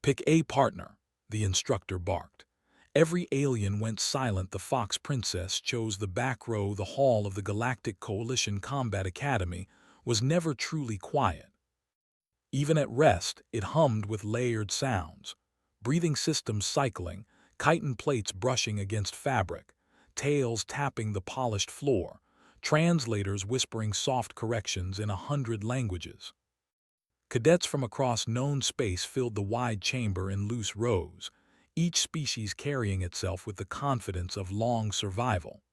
Pick a partner, the instructor barked. Every alien went silent. The Fox Princess chose the back row. The hall of the Galactic Coalition Combat Academy was never truly quiet. Even at rest, it hummed with layered sounds. Breathing systems cycling, chitin plates brushing against fabric, tails tapping the polished floor, translators whispering soft corrections in 100 languages. Cadets from across known space filled the wide chamber in loose rows, each species carrying itself with the confidence of long survival.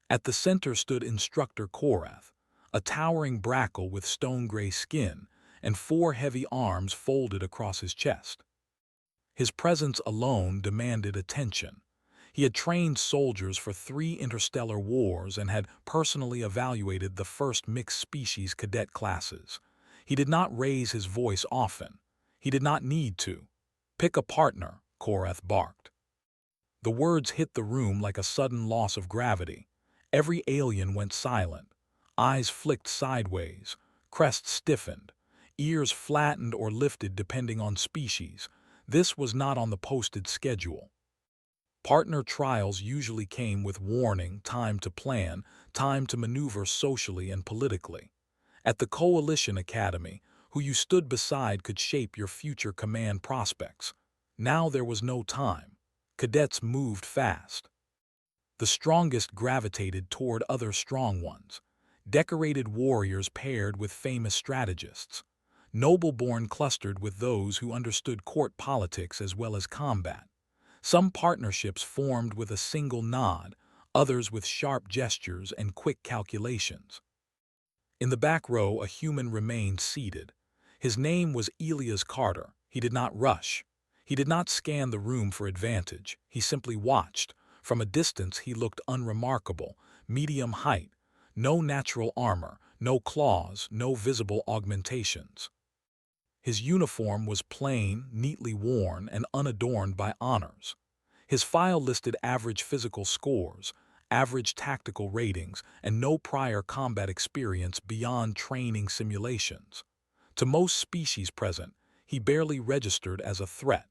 At the center stood Instructor Korath, a towering brackle with stone-gray skin and 4 heavy arms folded across his chest. His presence alone demanded attention. He had trained soldiers for 3 interstellar wars and had personally evaluated the first mixed-species cadet classes. He did not raise his voice often. He did not need to. "Pick a partner," Korath barked. The words hit the room like a sudden loss of gravity. Every alien went silent. Eyes flicked sideways, crests stiffened, ears flattened or lifted depending on species. This was not on the posted schedule. Partner trials usually came with warning, time to plan, time to maneuver socially and politically. At the Coalition Academy, who you stood beside could shape your future command prospects. Now there was no time. Cadets moved fast. The strongest gravitated toward other strong ones. Decorated warriors paired with famous strategists. Noble-born clustered with those who understood court politics as well as combat. Some partnerships formed with a single nod, others with sharp gestures and quick calculations. In the back row, a human remained seated. His name was Elias Carter. He did not rush. He did not scan the room for advantage. He simply watched. From a distance, he looked unremarkable, medium height, no natural armor, no claws, no visible augmentations. His uniform was plain, neatly worn, and unadorned by honors. His file listed average physical scores, average tactical ratings, and no prior combat experience beyond training simulations. To most species present, he barely registered as a threat.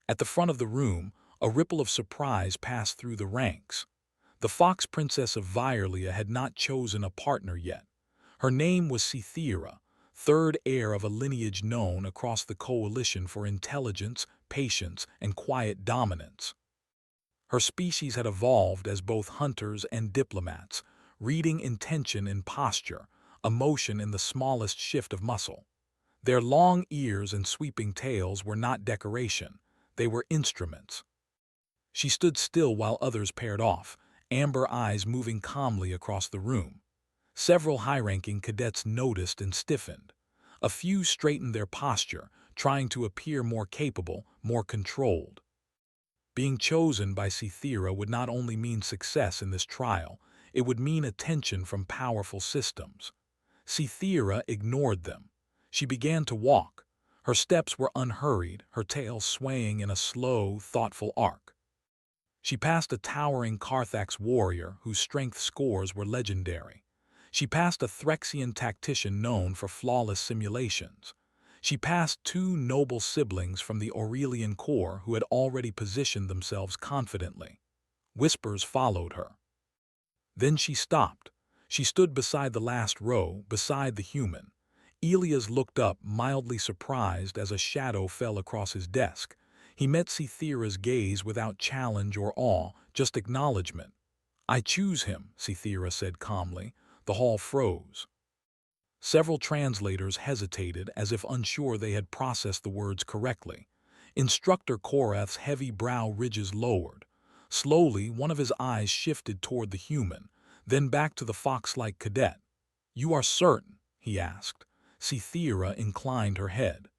At the front of the room, a ripple of surprise passed through the ranks. The Fox Princess of Vierlia had not chosen a partner yet. Her name was Cythera, third heir of a lineage known across the Coalition for intelligence, patience, and quiet dominance. Her species had evolved as both hunters and diplomats, reading intention in posture, emotion in the smallest shift of muscle. Their long ears and sweeping tails were not decoration, they were instruments. She stood still while others paired off, amber eyes moving calmly across the room. Several high-ranking cadets noticed and stiffened. A few straightened their posture, trying to appear more capable, more controlled. Being chosen by Cythera would not only mean success in this trial, it would mean attention from powerful systems. Cythera ignored them. She began to walk. Her steps were unhurried, her tail swaying in a slow, thoughtful arc. She passed a towering Carthax warrior whose strength scores were legendary. She passed a Threxian tactician known for flawless simulations. She passed 2 noble siblings from the Aurelian Corps who had already positioned themselves confidently. Whispers followed her. Then she stopped. She stood beside the last row, beside the human. Elias looked up, mildly surprised as a shadow fell across his desk. He met Cythera's gaze without challenge or awe, just acknowledgement. "I choose him," Cythera said calmly. The hall froze. Several translators hesitated as if unsure they had processed the words correctly. Instructor Korath's heavy brow ridges lowered. Slowly, one of his eyes shifted toward the human, then back to the fox-like cadet. "You are certain?" he asked. Cythera inclined her head.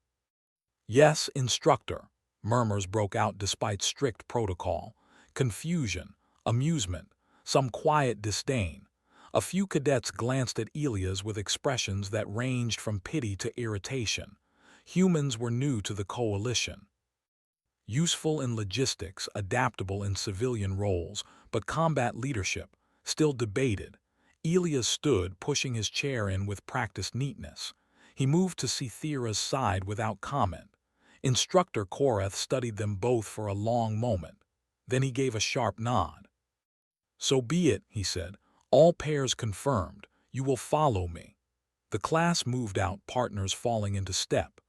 "Yes, instructor." Murmurs broke out despite strict protocol. Confusion, amusement, some quiet disdain. A few cadets glanced at Elias with expressions that ranged from pity to irritation. Humans were new to the Coalition. Useful in logistics, adaptable in civilian roles, but combat leadership, still debated. Elias stood, pushing his chair in with practiced neatness. He moved to Cythera's side without comment. Instructor Korath studied them both for a long moment. Then he gave a sharp nod. "So be it," he said. "All pairs confirmed. You will follow me." The class moved out, partners falling into step.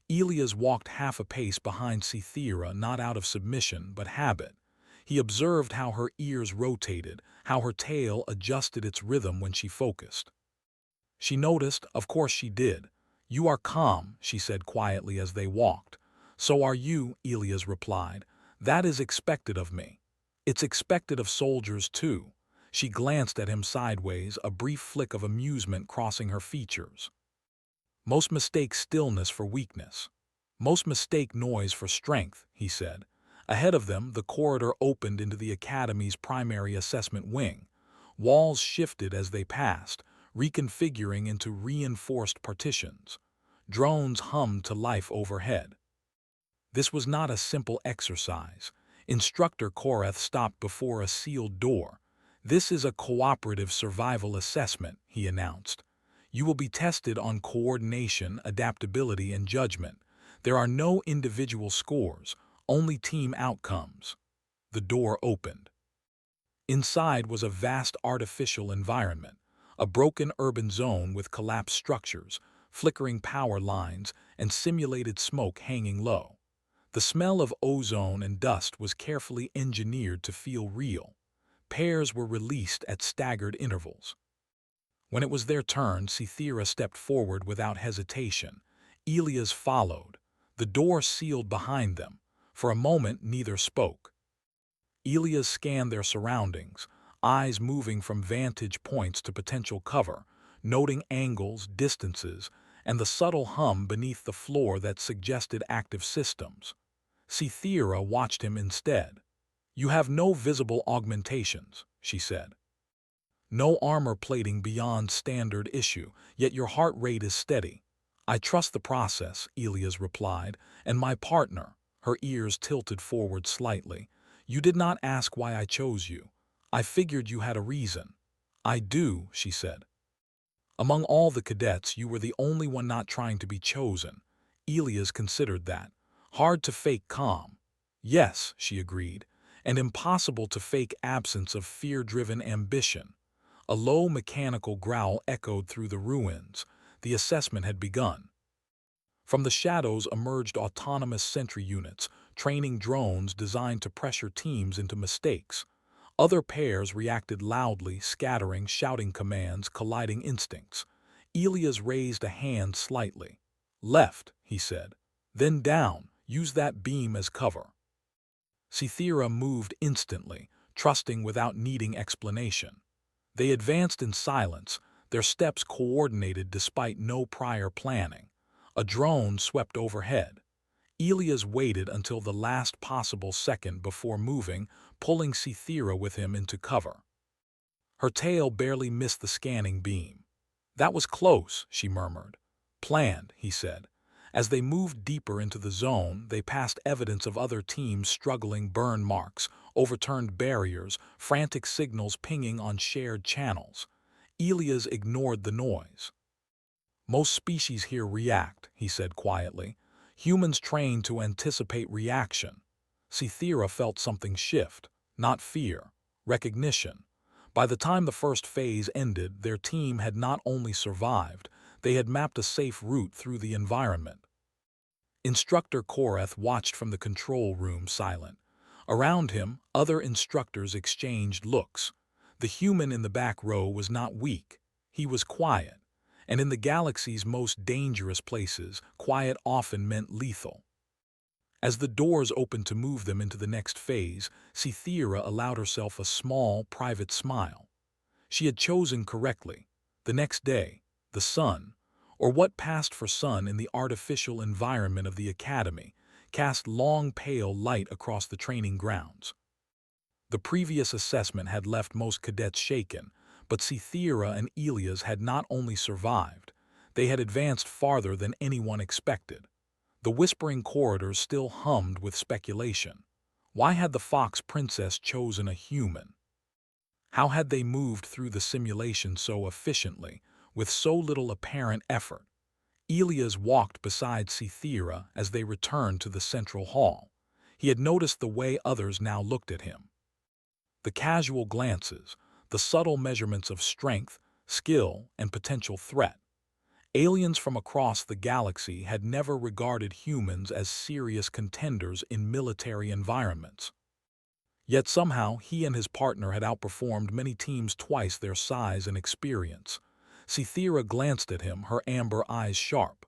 Elias walked half a pace behind Cythera, not out of submission, but habit. He observed how her ears rotated, how her tail adjusted its rhythm when she focused. She noticed, of course she did. "You are calm," she said quietly as they walked. "So are you," Elias replied. "That is expected of me. It's expected of soldiers, too." She glanced at him sideways, a brief flick of amusement crossing her features. "Most mistake stillness for weakness. Most mistake noise for strength," he said. Ahead of them, the corridor opened into the Academy's primary assessment wing. Walls shifted as they passed, reconfiguring into reinforced partitions. Drones hummed to life overhead. This was not a simple exercise. Instructor Korath stopped before a sealed door. "This is a cooperative survival assessment," he announced. "You will be tested on coordination, adaptability, and judgment. There are no individual scores, only team outcomes." The door opened. Inside was a vast artificial environment, a broken urban zone with collapsed structures, flickering power lines, and simulated smoke hanging low. The smell of ozone and dust was carefully engineered to feel real. Pairs were released at staggered intervals. When it was their turn, Cythera stepped forward without hesitation. Elias followed. The door sealed behind them. For a moment, neither spoke. Elias scanned their surroundings, eyes moving from vantage points to potential cover, noting angles, distances, and the subtle hum beneath the floor that suggested active systems. Cythera watched him instead. "You have no visible augmentations," she said. "No armor plating beyond standard issue, yet your heart rate is steady." "I trust the process," Elias replied, "and my partner," her ears tilted forward slightly. "You did not ask why I chose you. I figured you had a reason." "I do," she said. "Among all the cadets, you were the only one not trying to be chosen." Elias considered that. "Hard to fake calm." "Yes," she agreed, "and impossible to fake absence of fear-driven ambition." A low mechanical growl echoed through the ruins. The assessment had begun. From the shadows emerged autonomous sentry units, training drones designed to pressure teams into mistakes. Other pairs reacted loudly, scattering, shouting commands, colliding instincts. Elias raised a hand slightly. "Left," he said. "Then down. Use that beam as cover." Cythera moved instantly, trusting without needing explanation. They advanced in silence, their steps coordinated despite no prior planning. A drone swept overhead. Elias waited until the last possible second before moving, pulling Cythera with him into cover. Her tail barely missed the scanning beam. "That was close," she murmured. "Planned," he said. As they moved deeper into the zone, they passed evidence of other teams struggling, burn marks, overturned barriers, frantic signals pinging on shared channels. Elias ignored the noise. "Most species here react," he said quietly. "Humans train to anticipate reaction." Cythera felt something shift, not fear, recognition. By the time the first phase ended, their team had not only survived, they had mapped a safe route through the environment. Instructor Korath watched from the control room, silent. Around him, other instructors exchanged looks. The human in the back row was not weak. He was quiet. And in the galaxy's most dangerous places, quiet often meant lethal. As the doors opened to move them into the next phase, Cythera allowed herself a small, private smile. She had chosen correctly. The next day, the sun, or what passed for sun in the artificial environment of the Academy, cast long pale light across the training grounds. The previous assessment had left most cadets shaken, but Cythera and Elias had not only survived, they had advanced farther than anyone expected. The whispering corridors still hummed with speculation. Why had the Fox Princess chosen a human? How had they moved through the simulation so efficiently, with so little apparent effort? Elias walked beside Cythera as they returned to the central hall. He had noticed the way others now looked at him. The casual glances, the subtle measurements of strength, skill, and potential threat. Aliens from across the galaxy had never regarded humans as serious contenders in military environments. Yet somehow he and his partner had outperformed many teams twice their size and experience. Cythera glanced at him, her amber eyes sharp.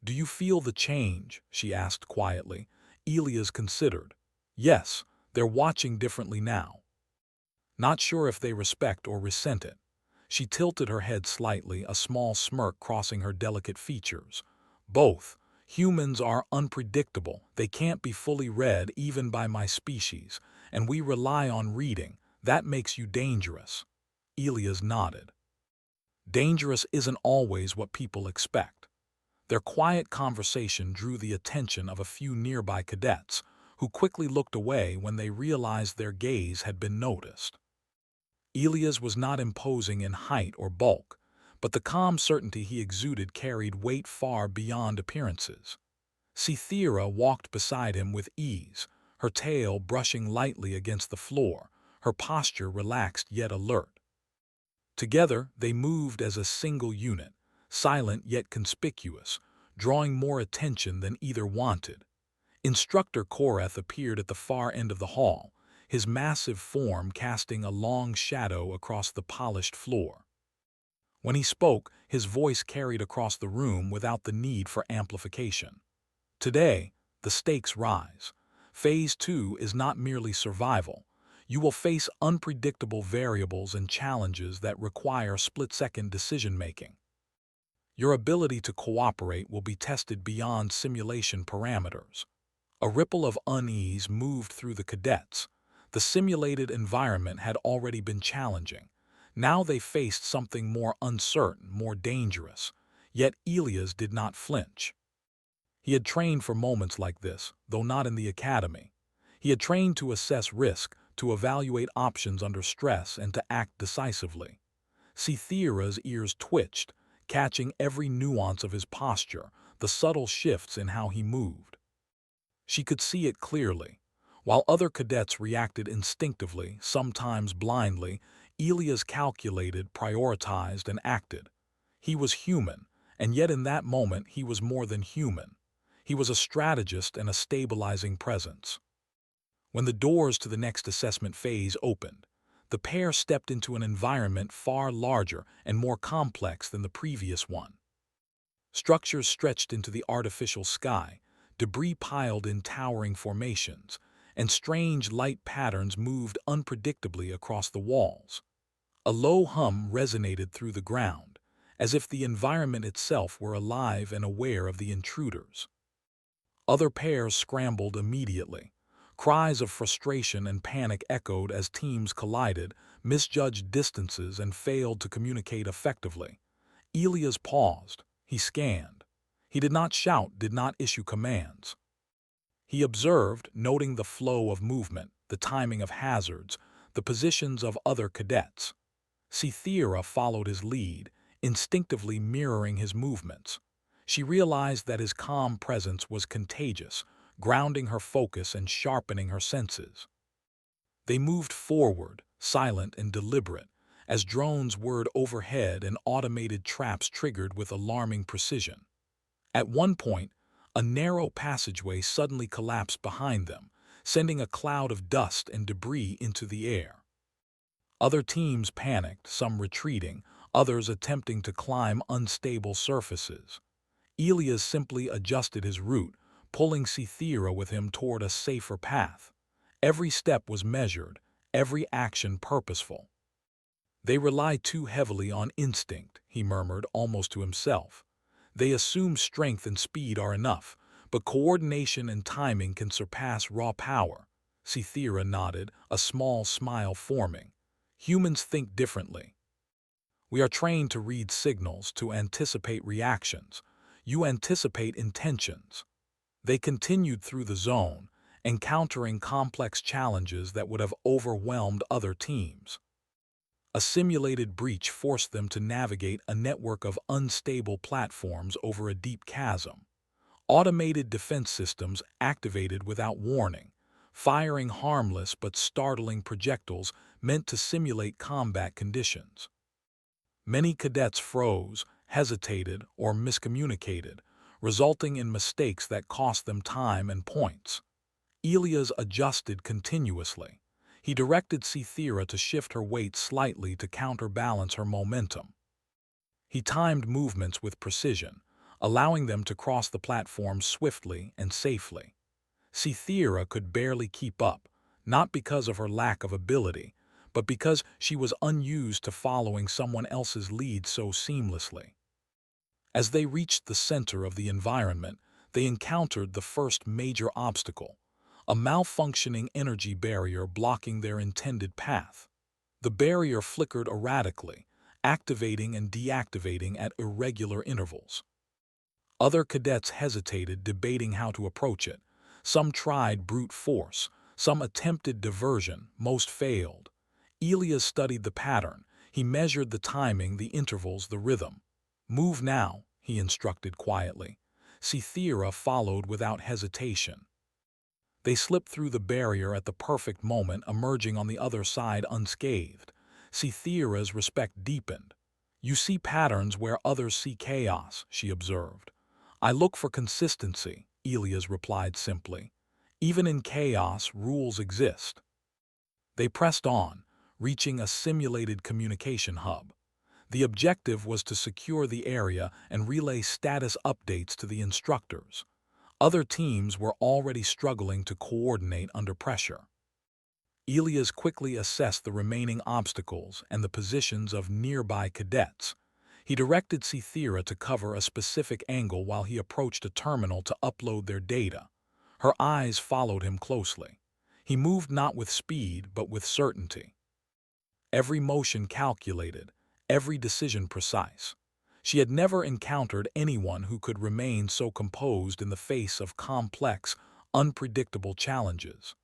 "Do you feel the change?" she asked quietly. Elias considered. "Yes, they're watching differently now. Not sure if they respect or resent it." She tilted her head slightly, a small smirk crossing her delicate features. "Both. Humans are unpredictable. They can't be fully read even by my species, and we rely on reading. That makes you dangerous." Elias nodded. Dangerous isn't always what people expect. Their quiet conversation drew the attention of a few nearby cadets, who quickly looked away when they realized their gaze had been noticed. Elias was not imposing in height or bulk, but the calm certainty he exuded carried weight far beyond appearances. Cythera walked beside him with ease, her tail brushing lightly against the floor, her posture relaxed yet alert. Together, they moved as a single unit, silent yet conspicuous, drawing more attention than either wanted. Instructor Korath appeared at the far end of the hall, his massive form casting a long shadow across the polished floor. When he spoke, his voice carried across the room without the need for amplification. "Today, the stakes rise. Phase 2 is not merely survival. You will face unpredictable variables and challenges that require split-second decision-making. Your ability to cooperate will be tested beyond simulation parameters." A ripple of unease moved through the cadets. The simulated environment had already been challenging. Now they faced something more uncertain, more dangerous. Yet Elias did not flinch. He had trained for moments like this, though not in the academy. He had trained to assess risk, to evaluate options under stress, and to act decisively. Cythera's ears twitched, catching every nuance of his posture, the subtle shifts in how he moved. She could see it clearly. While other cadets reacted instinctively, sometimes blindly, Elias calculated, prioritized, and acted. He was human, and yet in that moment he was more than human. He was a strategist and a stabilizing presence. When the doors to the next assessment phase opened, the pair stepped into an environment far larger and more complex than the previous one. Structures stretched into the artificial sky, debris piled in towering formations, and strange light patterns moved unpredictably across the walls. A low hum resonated through the ground, as if the environment itself were alive and aware of the intruders. Other pairs scrambled immediately. Cries of frustration and panic echoed as teams collided, misjudged distances, and failed to communicate effectively. Elias paused. He scanned. He did not shout, did not issue commands. He observed, noting the flow of movement, the timing of hazards, the positions of other cadets. Cythera followed his lead, instinctively mirroring his movements. She realized that his calm presence was contagious, grounding her focus and sharpening her senses. They moved forward, silent and deliberate, as drones whirred overhead and automated traps triggered with alarming precision. At one point, a narrow passageway suddenly collapsed behind them, sending a cloud of dust and debris into the air. Other teams panicked, some retreating, others attempting to climb unstable surfaces. Elias simply adjusted his route, pulling Cythera with him toward a safer path. Every step was measured, every action purposeful. "They rely too heavily on instinct," he murmured almost to himself. "They assume strength and speed are enough, but coordination and timing can surpass raw power." Cythera nodded, a small smile forming. "Humans think differently. We are trained to read signals, to anticipate reactions. You anticipate intentions." They continued through the zone, encountering complex challenges that would have overwhelmed other teams. A simulated breach forced them to navigate a network of unstable platforms over a deep chasm. Automated defense systems activated without warning, firing harmless but startling projectiles meant to simulate combat conditions. Many cadets froze, hesitated, or miscommunicated, resulting in mistakes that cost them time and points. Elias adjusted continuously. He directed Cythera to shift her weight slightly to counterbalance her momentum. He timed movements with precision, allowing them to cross the platform swiftly and safely. Cythera could barely keep up, not because of her lack of ability, but because she was unused to following someone else's lead so seamlessly. As they reached the center of the environment, they encountered the first major obstacle, a malfunctioning energy barrier blocking their intended path. The barrier flickered erratically, activating and deactivating at irregular intervals. Other cadets hesitated, debating how to approach it. Some tried brute force, some attempted diversion, most failed. Elias studied the pattern. He measured the timing, the intervals, the rhythm. "Move now," he instructed quietly. Cythera followed without hesitation. They slipped through the barrier at the perfect moment, emerging on the other side unscathed. Cythera's respect deepened. "You see patterns where others see chaos," she observed. "I look for consistency," Elias replied simply. "Even in chaos, rules exist." They pressed on, reaching a simulated communication hub. The objective was to secure the area and relay status updates to the instructors. Other teams were already struggling to coordinate under pressure. Elias quickly assessed the remaining obstacles and the positions of nearby cadets. He directed Cythera to cover a specific angle while he approached a terminal to upload their data. Her eyes followed him closely. He moved not with speed, but with certainty. Every motion calculated, every decision precise. She had never encountered anyone who could remain so composed in the face of complex, unpredictable challenges.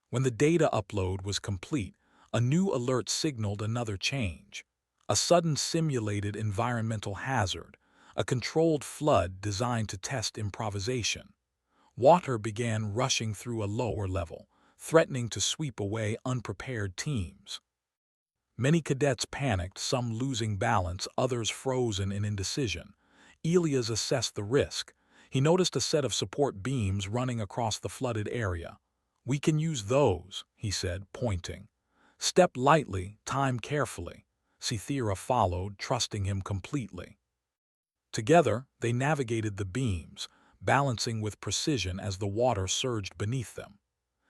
When the data upload was complete, a new alert signaled another change. A sudden simulated environmental hazard, a controlled flood designed to test improvisation. Water began rushing through a lower level, threatening to sweep away unprepared teams. Many cadets panicked, some losing balance, others frozen in indecision. Elias assessed the risk. He noticed a set of support beams running across the flooded area. "We can use those," he said, pointing. "Step lightly, time carefully." Cythera followed, trusting him completely. Together, they navigated the beams, balancing with precision as the water surged beneath them.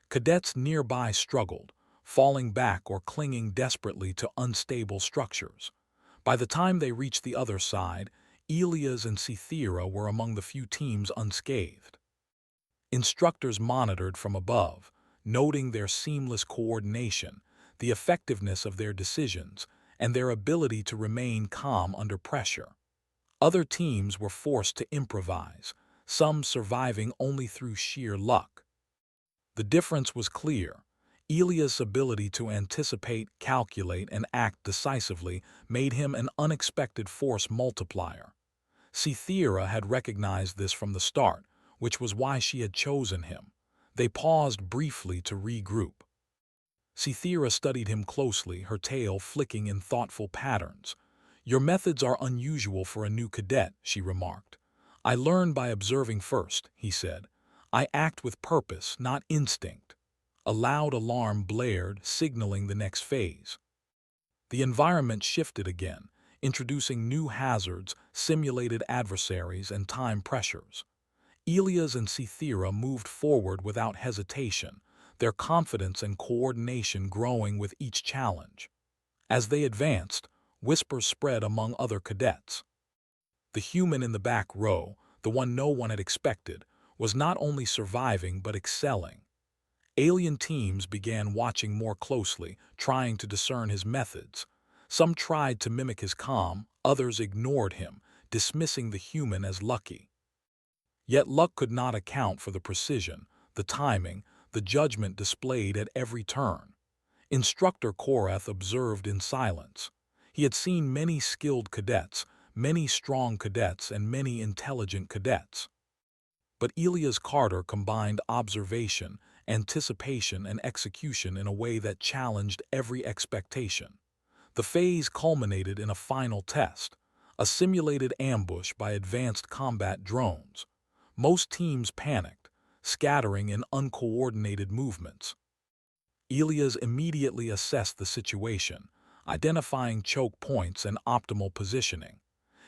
Cadets nearby struggled, falling back or clinging desperately to unstable structures. By the time they reached the other side, Elias and Cythera were among the few teams unscathed. Instructors monitored from above, noting their seamless coordination, the effectiveness of their decisions, and their ability to remain calm under pressure. Other teams were forced to improvise, some surviving only through sheer luck. The difference was clear. Elias' ability to anticipate, calculate, and act decisively made him an unexpected force multiplier. Cythera had recognized this from the start, which was why she had chosen him. They paused briefly to regroup. Cythera studied him closely, her tail flicking in thoughtful patterns. "Your methods are unusual for a new cadet," she remarked. "I learn by observing first," he said. "I act with purpose, not instinct." A loud alarm blared, signaling the next phase. The environment shifted again, introducing new hazards, simulated adversaries, and time pressures. Elias and Cythera moved forward without hesitation, their confidence and coordination growing with each challenge. As they advanced, whispers spread among other cadets. The human in the back row, the one no one had expected, was not only surviving but excelling. Alien teams began watching more closely, trying to discern his methods. Some tried to mimic his calm, others ignored him, dismissing the human as lucky. Yet luck could not account for the precision, the timing, the judgment displayed at every turn. Instructor Korath observed in silence. He had seen many skilled cadets, many strong cadets, and many intelligent cadets. But Elias Carter combined observation, anticipation, and execution in a way that challenged every expectation. The phase culminated in a final test, a simulated ambush by advanced combat drones. Most teams panicked, scattering in uncoordinated movements. Elias immediately assessed the situation, identifying choke points and optimal positioning.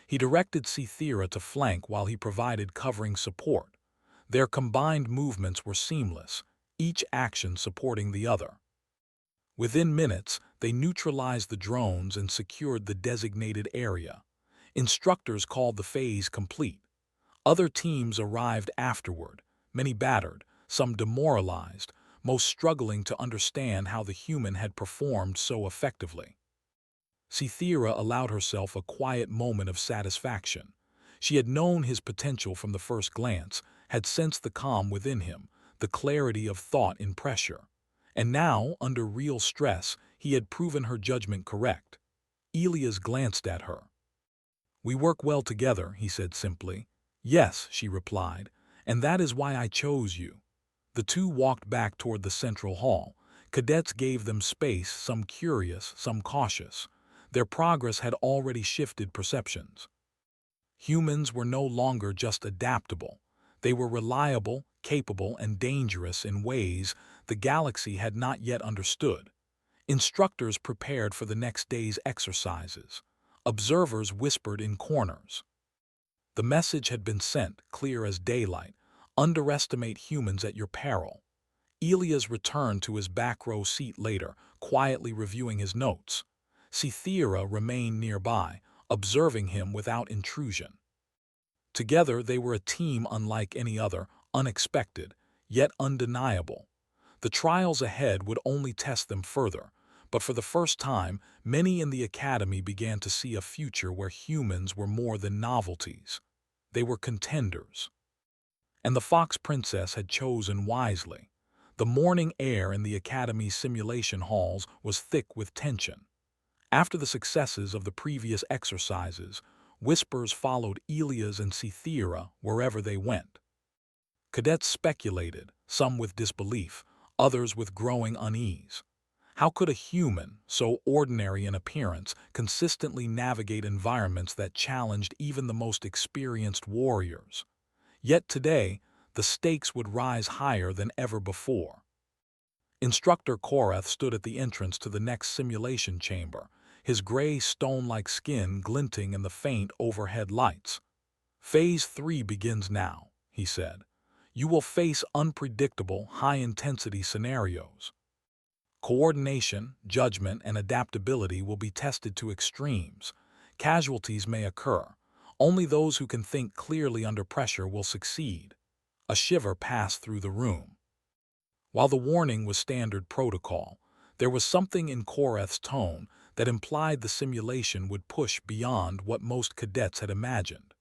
He directed Cythera to flank while he provided covering support. Their combined movements were seamless, each action supporting the other. Within minutes, they neutralized the drones and secured the designated area. Instructors called the phase complete. Other teams arrived afterward, many battered, some demoralized, most struggling to understand how the human had performed so effectively. Cythera allowed herself a quiet moment of satisfaction. She had known his potential from the first glance, had sensed the calm within him, the clarity of thought in pressure. And now, under real stress, he had proven her judgment correct. Elias glanced at her. "We work well together," he said simply. "Yes," she replied, "and that is why I chose you." The two walked back toward the central hall. Cadets gave them space, some curious, some cautious. Their progress had already shifted perceptions. Humans were no longer just adaptable. They were reliable, capable, and dangerous in ways the galaxy had not yet understood. Instructors prepared for the next day's exercises. Observers whispered in corners. The message had been sent, clear as daylight: underestimate humans at your peril. Elias returned to his back row seat later, quietly reviewing his notes. Cythera remained nearby, observing him without intrusion. Together they were a team unlike any other, unexpected, yet undeniable. The trials ahead would only test them further, but for the first time, many in the academy began to see a future where humans were more than novelties. They were contenders. And the Fox Princess had chosen wisely. The morning air in the academy's simulation halls was thick with tension. After the successes of the previous exercises, whispers followed Elias and Cythera wherever they went. Cadets speculated, some with disbelief, others with growing unease. How could a human, so ordinary in appearance, consistently navigate environments that challenged even the most experienced warriors? Yet today, the stakes would rise higher than ever before. Instructor Korath stood at the entrance to the next simulation chamber, his gray stone-like skin glinting in the faint overhead lights. "Phase 3 begins now," he said. "You will face unpredictable, high-intensity scenarios. Coordination, judgment, and adaptability will be tested to extremes. Casualties may occur. Only those who can think clearly under pressure will succeed." A shiver passed through the room. While the warning was standard protocol, there was something in Korath's tone that implied the simulation would push beyond what most cadets had imagined.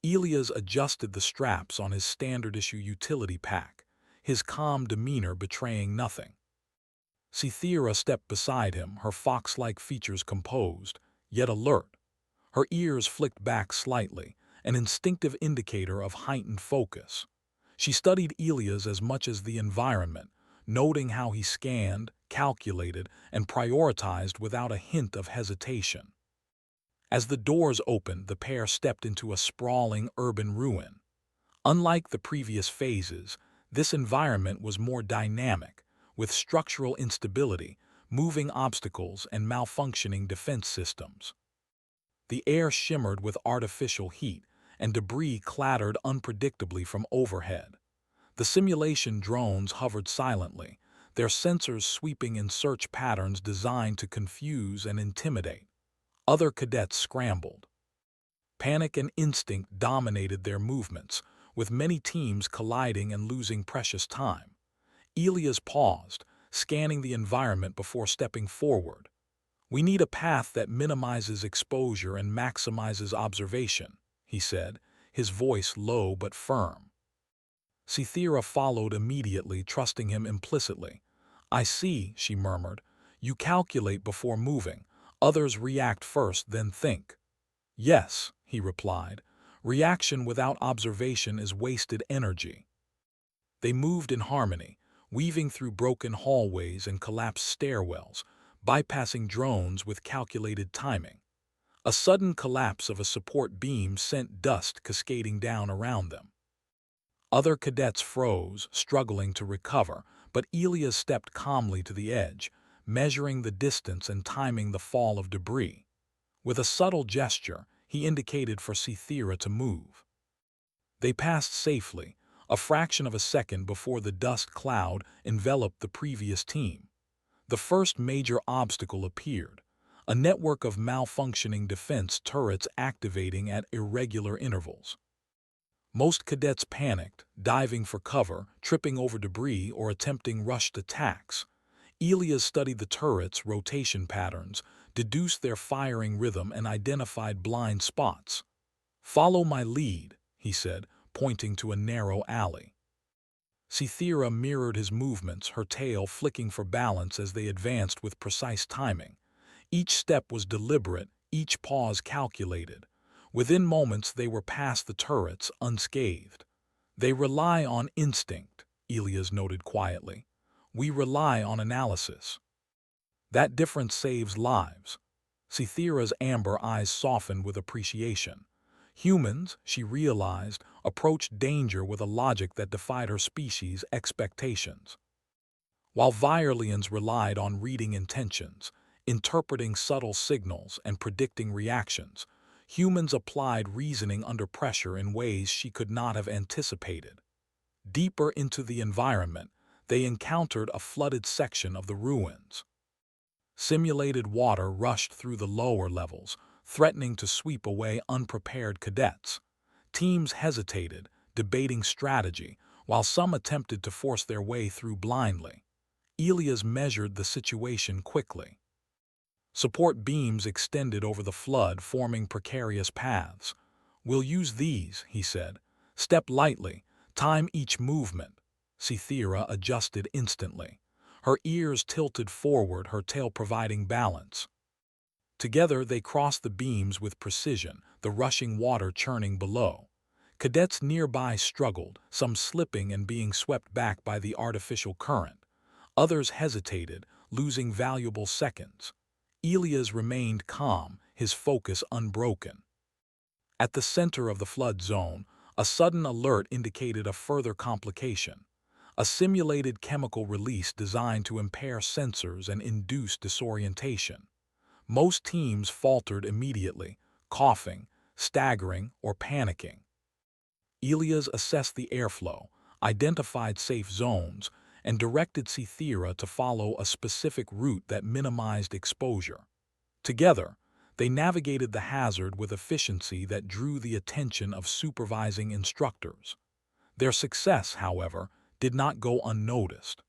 Elias adjusted the straps on his standard-issue utility pack, his calm demeanor betraying nothing. Cythera stepped beside him, her fox-like features composed, yet alert. Her ears flicked back slightly, an instinctive indicator of heightened focus. She studied Elias as much as the environment, noting how he scanned, calculated, and prioritized without a hint of hesitation. As the doors opened, the pair stepped into a sprawling urban ruin. Unlike the previous phases, this environment was more dynamic, with structural instability, moving obstacles, and malfunctioning defense systems. The air shimmered with artificial heat, and debris clattered unpredictably from overhead. The simulation drones hovered silently, their sensors sweeping in search patterns designed to confuse and intimidate. Other cadets scrambled. Panic and instinct dominated their movements, with many teams colliding and losing precious time. Elias paused, scanning the environment before stepping forward. "We need a path that minimizes exposure and maximizes observation," he said, his voice low but firm. Cythera followed immediately, trusting him implicitly. "I see," she murmured. You calculate before moving. Others react first, then think. Yes, he replied. Reaction without observation is wasted energy. They moved in harmony, weaving through broken hallways and collapsed stairwells, bypassing drones with calculated timing. A sudden collapse of a support beam sent dust cascading down around them. Other cadets froze, struggling to recover, but Elias stepped calmly to the edge, measuring the distance and timing the fall of debris. With a subtle gesture, he indicated for Cythera to move. They passed safely, a fraction of a second before the dust cloud enveloped the previous team. The first major obstacle appeared, a network of malfunctioning defense turrets activating at irregular intervals. Most cadets panicked, diving for cover, tripping over debris, or attempting rushed attacks. Elias studied the turrets' rotation patterns, deduced their firing rhythm, and identified blind spots. "Follow my lead," he said, pointing to a narrow alley. Cythera mirrored his movements, her tail flicking for balance as they advanced with precise timing. Each step was deliberate, each pause calculated. Within moments they were past the turrets, unscathed. "They rely on instinct," Elias noted quietly. "We rely on analysis. That difference saves lives." Cythera's amber eyes softened with appreciation. Humans, she realized, approached danger with a logic that defied her species' expectations. While Virelians relied on reading intentions, interpreting subtle signals, and predicting reactions, humans applied reasoning under pressure in ways she could not have anticipated. Deeper into the environment, they encountered a flooded section of the ruins. Simulated water rushed through the lower levels, threatening to sweep away unprepared cadets. Teams hesitated, debating strategy, while some attempted to force their way through blindly. Elias measured the situation quickly. Support beams extended over the flood, forming precarious paths. "We'll use these," he said. "Step lightly, time each movement." Cythera adjusted instantly. Her ears tilted forward, her tail providing balance. Together they crossed the beams with precision, the rushing water churning below. Cadets nearby struggled, some slipping and being swept back by the artificial current. Others hesitated, losing valuable seconds. Elias remained calm, his focus unbroken. At the center of the flood zone, a sudden alert indicated a further complication. A simulated chemical release designed to impair sensors and induce disorientation. Most teams faltered immediately, coughing, staggering, or panicking. Elias assessed the airflow, identified safe zones, and directed Cythera to follow a specific route that minimized exposure. Together, they navigated the hazard with efficiency that drew the attention of supervising instructors. Their success, however, did not go unnoticed.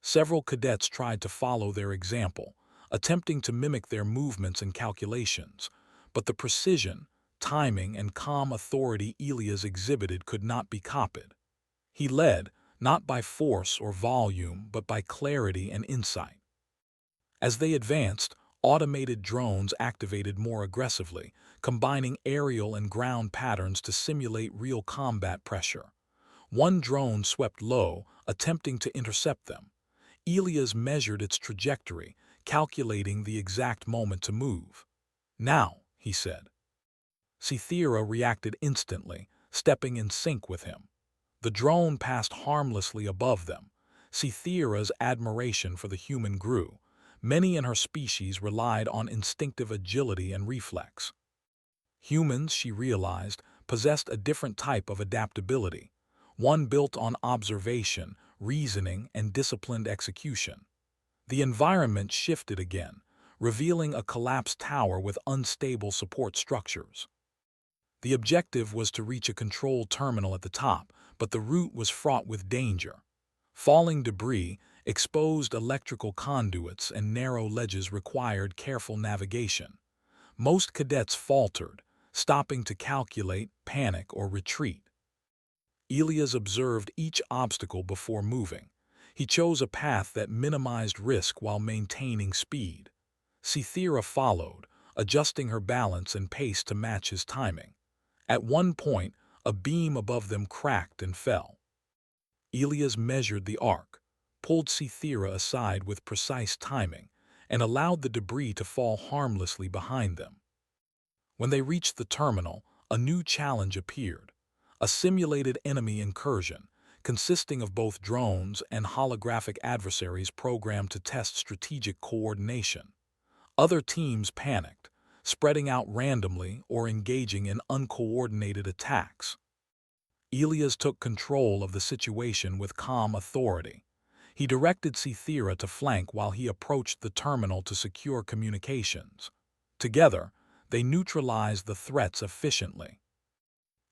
Several cadets tried to follow their example, attempting to mimic their movements and calculations, but the precision, timing, and calm authority Elias exhibited could not be copied. He led, not by force or volume, but by clarity and insight. As they advanced, automated drones activated more aggressively, combining aerial and ground patterns to simulate real combat pressure. One drone swept low, attempting to intercept them. Elias measured its trajectory, calculating the exact moment to move. "Now," he said. Cythera reacted instantly, stepping in sync with him. The drone passed harmlessly above them. Cythera's admiration for the human grew. Many in her species relied on instinctive agility and reflex. Humans, she realized, possessed a different type of adaptability, one built on observation, reasoning, and disciplined execution. The environment shifted again, revealing a collapsed tower with unstable support structures. The objective was to reach a control terminal at the top, but the route was fraught with danger. Falling debris, exposed electrical conduits, and narrow ledges required careful navigation. Most cadets faltered, stopping to calculate, panic, or retreat. Elias observed each obstacle before moving. He chose a path that minimized risk while maintaining speed. Cythera followed, adjusting her balance and pace to match his timing. At one point, a beam above them cracked and fell. Elias measured the arc, pulled Cythera aside with precise timing, and allowed the debris to fall harmlessly behind them. When they reached the terminal, a new challenge appeared, a simulated enemy incursion, consisting of both drones and holographic adversaries programmed to test strategic coordination. Other teams panicked, spreading out randomly or engaging in uncoordinated attacks. Elias took control of the situation with calm authority. He directed Cythera to flank while he approached the terminal to secure communications. Together, they neutralized the threats efficiently.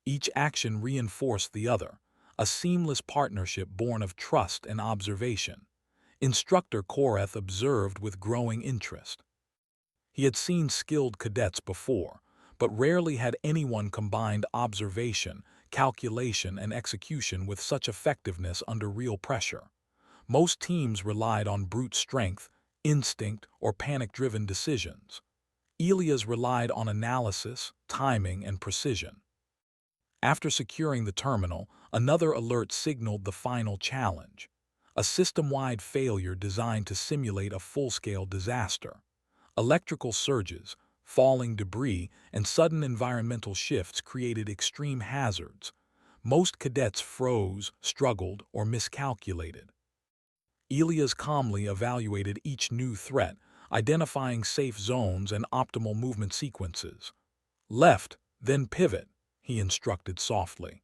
Each action reinforced the other, a seamless partnership born of trust and observation. Instructor Koreth observed with growing interest. He had seen skilled cadets before, but rarely had anyone combined observation, calculation, and execution with such effectiveness under real pressure. Most teams relied on brute strength, instinct, or panic-driven decisions. Elias relied on analysis, timing, and precision. After securing the terminal, another alert signaled the final challenge, a system-wide failure designed to simulate a full-scale disaster. Electrical surges, falling debris, and sudden environmental shifts created extreme hazards. Most cadets froze, struggled, or miscalculated. Elias calmly evaluated each new threat, identifying safe zones and optimal movement sequences. Left, then pivot, he instructed softly.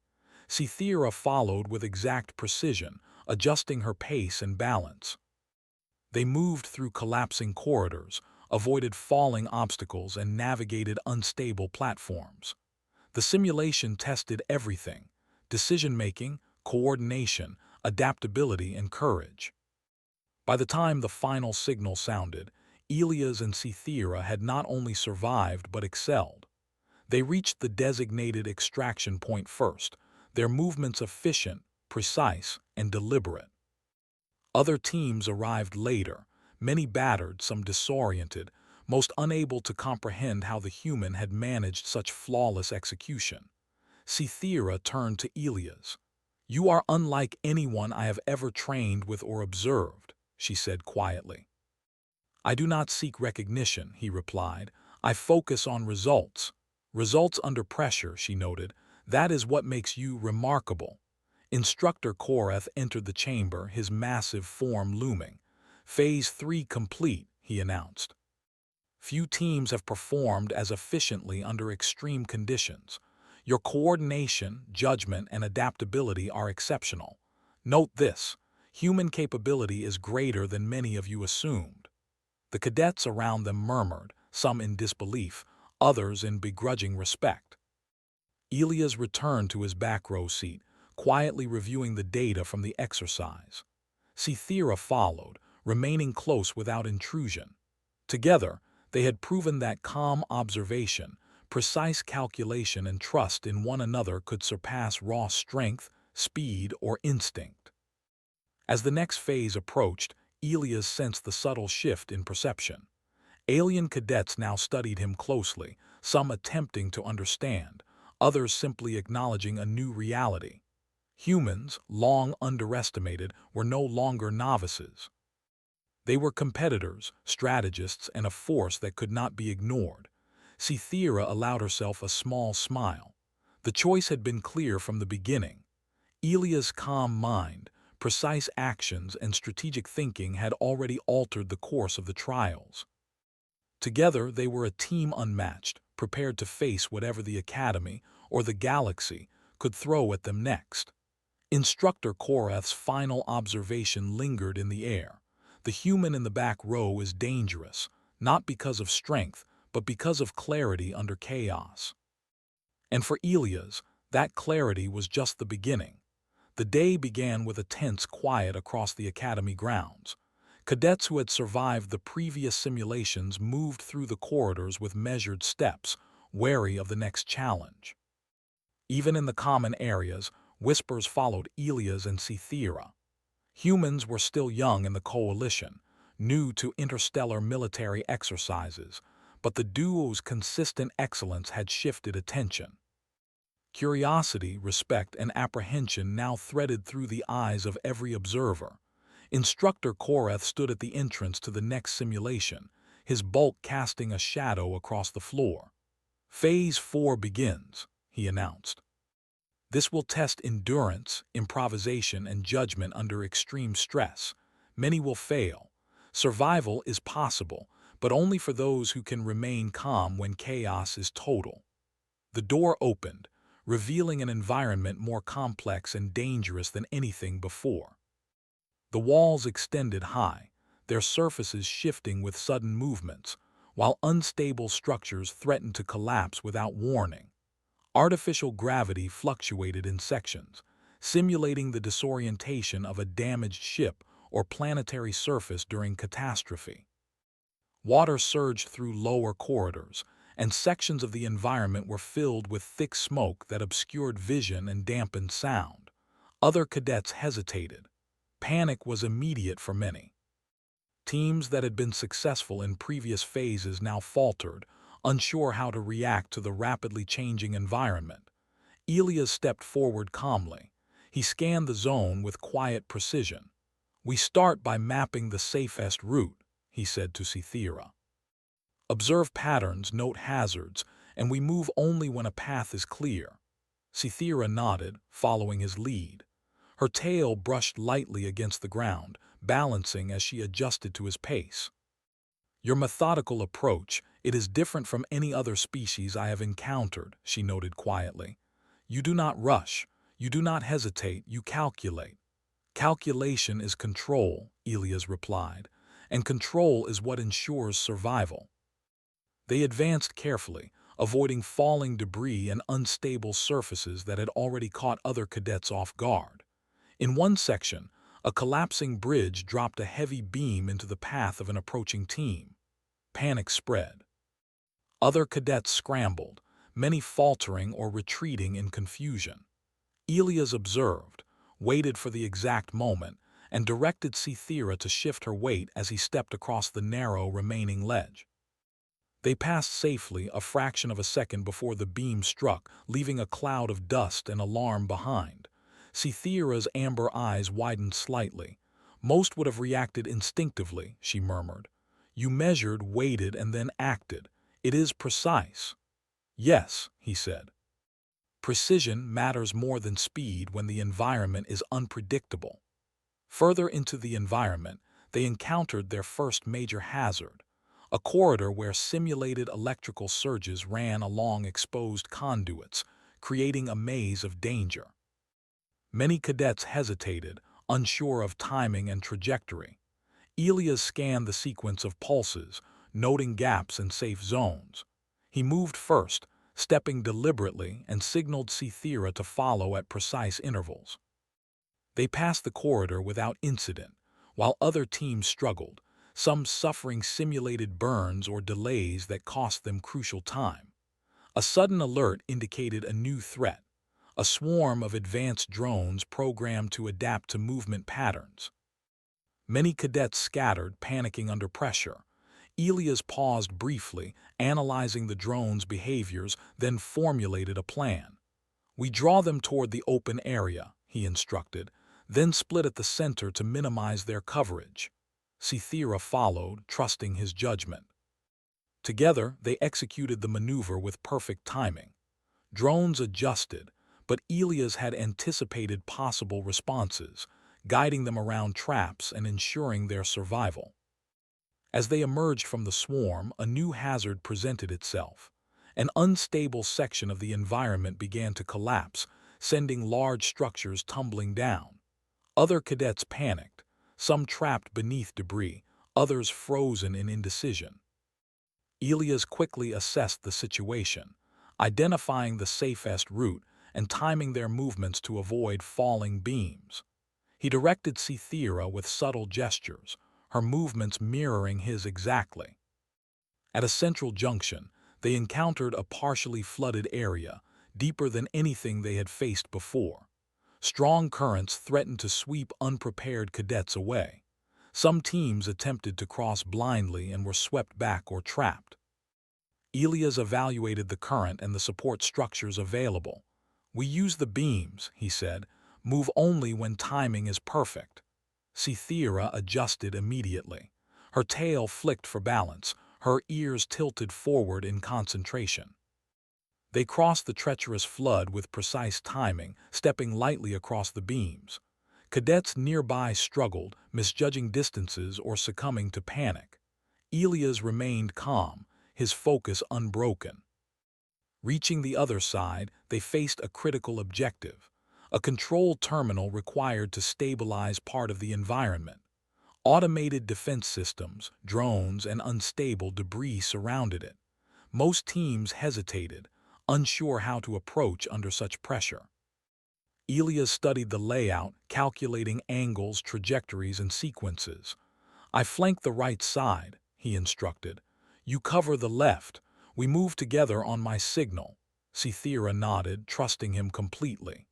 Cythera followed with exact precision, adjusting her pace and balance. They moved through collapsing corridors, avoided falling obstacles, and navigated unstable platforms. The simulation tested everything: decision-making, coordination, adaptability, and courage. By the time the final signal sounded, Elias and Cythera had not only survived but excelled. They reached the designated extraction point first, their movements efficient, precise, and deliberate. Other teams arrived later, many battered, some disoriented, most unable to comprehend how the human had managed such flawless execution. Cythera turned to Elias. "You are unlike anyone I have ever trained with or observed," she said quietly. "I do not seek recognition," he replied. "I focus on results." "Results under pressure," she noted. "That is what makes you remarkable." Instructor Koreth entered the chamber, his massive form looming. "Phase 3 complete," he announced. "Few teams have performed as efficiently under extreme conditions. Your coordination, judgment, and adaptability are exceptional. Note this: human capability is greater than many of you assumed." The cadets around them murmured, some in disbelief, others in begrudging respect. Elias returned to his back row seat, quietly reviewing the data from the exercise. Cythera followed, remaining close without intrusion. Together, they had proven that calm observation, precise calculation, and trust in one another could surpass raw strength, speed, or instinct. As the next phase approached, Elias sensed the subtle shift in perception. Alien cadets now studied him closely, some attempting to understand, others simply acknowledging a new reality. Humans, long underestimated, were no longer novices. They were competitors, strategists, and a force that could not be ignored. Cythera allowed herself a small smile. The choice had been clear from the beginning. Elias' calm mind, precise actions, and strategic thinking had already altered the course of the trials. Together, they were a team unmatched, prepared to face whatever the Academy, or the galaxy, could throw at them next. Instructor Koreth's final observation lingered in the air. The human in the back row is dangerous, not because of strength, but because of clarity under chaos. And for Elias, that clarity was just the beginning. The day began with a tense quiet across the Academy grounds. Cadets who had survived the previous simulations moved through the corridors with measured steps, wary of the next challenge. Even in the common areas, whispers followed Elias and Cythera. Humans were still young in the coalition, new to interstellar military exercises, but the duo's consistent excellence had shifted attention. Curiosity, respect, and apprehension now threaded through the eyes of every observer. Instructor Korath stood at the entrance to the next simulation, his bulk casting a shadow across the floor. "Phase 4 begins," he announced. "This will test endurance, improvisation, and judgment under extreme stress. Many will fail. Survival is possible, but only for those who can remain calm when chaos is total." The door opened, revealing an environment more complex and dangerous than anything before. The walls extended high, their surfaces shifting with sudden movements, while unstable structures threatened to collapse without warning. Artificial gravity fluctuated in sections, simulating the disorientation of a damaged ship or planetary surface during catastrophe. Water surged through lower corridors, and sections of the environment were filled with thick smoke that obscured vision and dampened sound. Other cadets hesitated. Panic was immediate for many. Teams that had been successful in previous phases now faltered, unsure how to react to the rapidly changing environment. Elias stepped forward calmly. He scanned the zone with quiet precision. "We start by mapping the safest route," he said to Cythera. "Observe patterns, note hazards, and we move only when a path is clear." Cythera nodded, following his lead. Her tail brushed lightly against the ground, balancing as she adjusted to his pace. "Your methodical approach, it is different from any other species I have encountered," she noted quietly. "You do not rush, you do not hesitate, you calculate." "Calculation is control," Elias replied, "and control is what ensures survival." They advanced carefully, avoiding falling debris and unstable surfaces that had already caught other cadets off guard. In one section, a collapsing bridge dropped a heavy beam into the path of an approaching team. Panic spread. Other cadets scrambled, many faltering or retreating in confusion. Elias observed, waited for the exact moment, and directed Cythera to shift her weight as he stepped across the narrow remaining ledge. They passed safely a fraction of a second before the beam struck, leaving a cloud of dust and alarm behind. Cythera's amber eyes widened slightly. "Most would have reacted instinctively," she murmured. "You measured, waited, and then acted. It is precise." "Yes," he said. "Precision matters more than speed when the environment is unpredictable." Further into the environment, they encountered their first major hazard, a corridor where simulated electrical surges ran along exposed conduits, creating a maze of danger. Many cadets hesitated, unsure of timing and trajectory. Elias scanned the sequence of pulses, noting gaps and safe zones. He moved first, stepping deliberately, and signaled Cythera to follow at precise intervals. They passed the corridor without incident, while other teams struggled, some suffering simulated burns or delays that cost them crucial time. A sudden alert indicated a new threat, a swarm of advanced drones programmed to adapt to movement patterns. Many cadets scattered, panicking under pressure. Elias paused briefly, analyzing the drones' behaviors, then formulated a plan. "We draw them toward the open area," he instructed, "then split at the center to minimize their coverage." Cythera followed, trusting his judgment. Together, they executed the maneuver with perfect timing. Drones adjusted, but Elias had anticipated possible responses, guiding them around traps and ensuring their survival. As they emerged from the swarm, a new hazard presented itself. An unstable section of the environment began to collapse, sending large structures tumbling down. Other cadets panicked, some trapped beneath debris, others frozen in indecision. Elias quickly assessed the situation, identifying the safest route and timing their movements to avoid falling beams. He directed Cythera with subtle gestures, her movements mirroring his exactly. At a central junction, they encountered a partially flooded area, deeper than anything they had faced before. Strong currents threatened to sweep unprepared cadets away. Some teams attempted to cross blindly and were swept back or trapped. Elias evaluated the current and the support structures available. "We use the beams," he said. "Move only when timing is perfect." Cythera adjusted immediately. Her tail flicked for balance, her ears tilted forward in concentration. They crossed the treacherous flood with precise timing, stepping lightly across the beams. Cadets nearby struggled, misjudging distances or succumbing to panic. Elias remained calm, his focus unbroken. Reaching the other side, they faced a critical objective. A control terminal required to stabilize part of the environment. Automated defense systems, drones, and unstable debris surrounded it. Most teams hesitated, unsure how to approach under such pressure. Elias studied the layout, calculating angles, trajectories, and sequences. "I flank the right side," he instructed. "You cover the left. We move together on my signal." Cythera nodded, trusting him completely.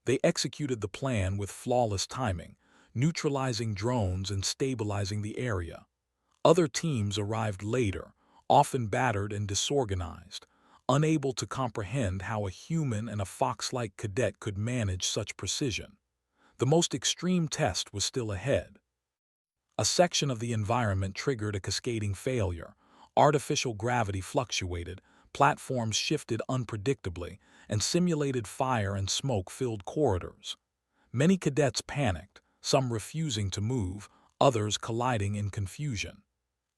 They executed the plan with flawless timing, neutralizing drones and stabilizing the area. Other teams arrived later, often battered and disorganized, unable to comprehend how a human and a fox-like cadet could manage such precision. The most extreme test was still ahead. A section of the environment triggered a cascading failure. Artificial gravity fluctuated, platforms shifted unpredictably, and simulated fire and smoke filled corridors. Many cadets panicked, some refusing to move, others colliding in confusion.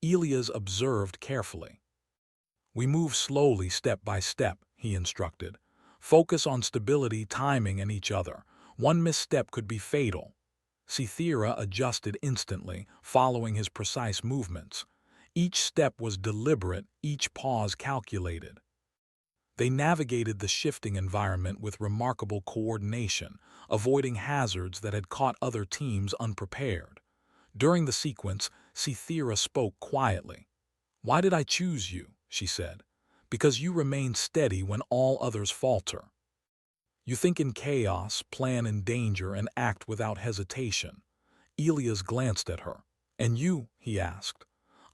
Elias observed carefully. "We move slowly, step by step," he instructed. "Focus on stability, timing, and each other. One misstep could be fatal." Cythera adjusted instantly, following his precise movements. Each step was deliberate, each pause calculated. They navigated the shifting environment with remarkable coordination, avoiding hazards that had caught other teams unprepared. During the sequence, Cythera spoke quietly. "Why did I choose you?" she said. "Because you remain steady when all others falter. You think in chaos, plan in danger, and act without hesitation." Elias glanced at her. "And you?" he asked.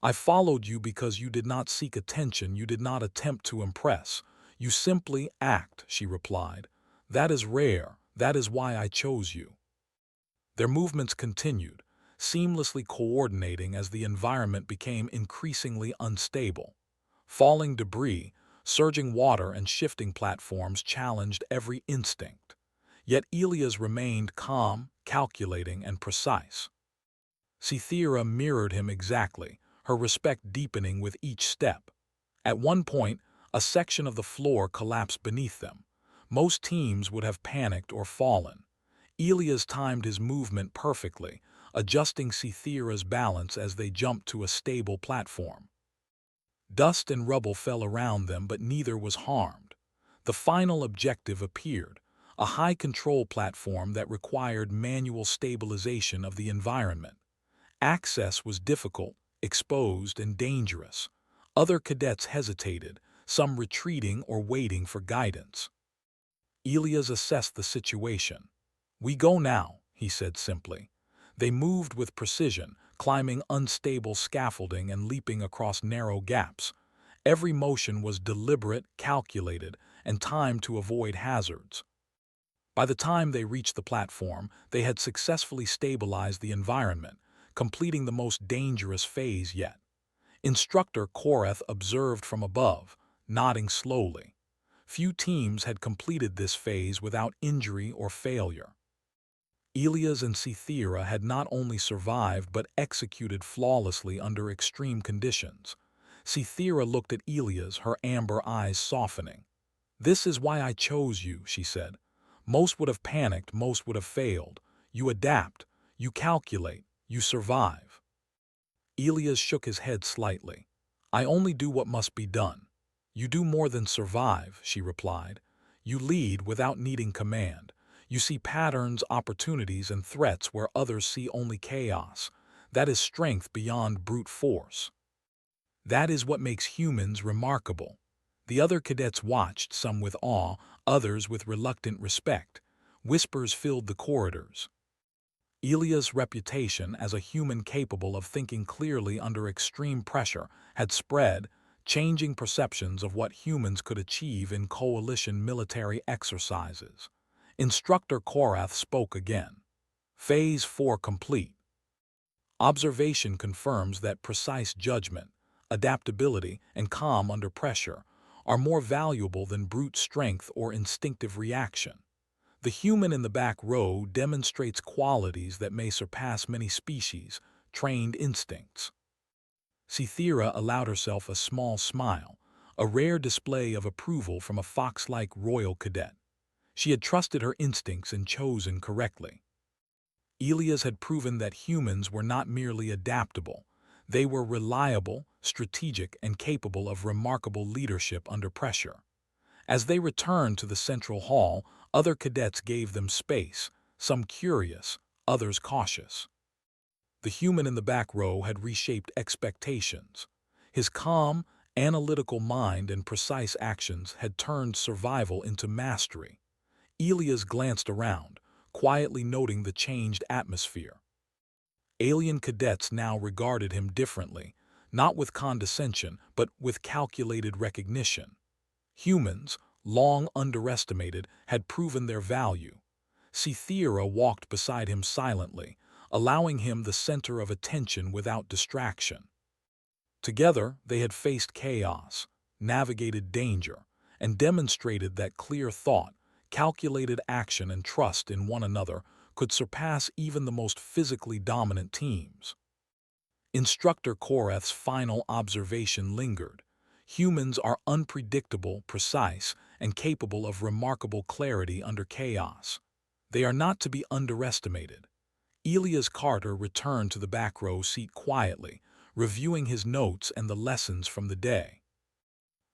"I followed you because you did not seek attention, you did not attempt to impress. You simply act," she replied. "That is rare, that is why I chose you." Their movements continued, seamlessly coordinating as the environment became increasingly unstable. Falling debris, surging water, and shifting platforms challenged every instinct. Yet Elias remained calm, calculating, and precise. Cythera mirrored him exactly, her respect deepening with each step. At one point, a section of the floor collapsed beneath them. Most teams would have panicked or fallen. Elias timed his movement perfectly, adjusting Cythera's balance as they jumped to a stable platform. Dust and rubble fell around them, but neither was harmed. The final objective appeared, a high-control platform that required manual stabilization of the environment. Access was difficult, exposed, and dangerous. Other cadets hesitated, some retreating or waiting for guidance. Elias assessed the situation. "We go now," he said simply. They moved with precision, climbing unstable scaffolding and leaping across narrow gaps. Every motion was deliberate, calculated, and timed to avoid hazards. By the time they reached the platform, they had successfully stabilized the environment, completing the most dangerous phase yet. Instructor Korath observed from above, nodding slowly. Few teams had completed this phase without injury or failure. Elias and Cythera had not only survived but executed flawlessly under extreme conditions. Cythera looked at Elias, her amber eyes softening. "This is why I chose you," she said. "Most would have panicked, most would have failed. You adapt, you calculate, you survive." Elias shook his head slightly. "I only do what must be done." "You do more than survive," she replied. "You lead without needing command. You see patterns, opportunities, and threats where others see only chaos. That is strength beyond brute force. That is what makes humans remarkable." The other cadets watched, some with awe, others with reluctant respect. Whispers filled the corridors. Ilya's reputation as a human capable of thinking clearly under extreme pressure had spread, changing perceptions of what humans could achieve in coalition military exercises. Instructor Korath spoke again. Phase 4 complete. Observation confirms that precise judgment, adaptability, and calm under pressure are more valuable than brute strength or instinctive reaction. The human in the back row demonstrates qualities that may surpass many species, trained instincts. Cythera allowed herself a small smile, a rare display of approval from a fox-like royal cadet. She had trusted her instincts and chosen correctly. Ilias had proven that humans were not merely adaptable, they were reliable, strategic, and capable of remarkable leadership under pressure. As they returned to the central hall, other cadets gave them space, some curious, others cautious. The human in the back row had reshaped expectations. His calm, analytical mind and precise actions had turned survival into mastery. Ilias glanced around, quietly noting the changed atmosphere. Alien cadets now regarded him differently, not with condescension, but with calculated recognition. Humans, long underestimated, had proven their value. Cythera walked beside him silently, allowing him the center of attention without distraction. Together, they had faced chaos, navigated danger, and demonstrated that clear thought, calculated action, and trust in one another could surpass even the most physically dominant teams. Instructor Korath's final observation lingered. Humans are unpredictable, precise, and capable of remarkable clarity under chaos. They are not to be underestimated. Elias Carter returned to the back row seat quietly, reviewing his notes and the lessons from the day.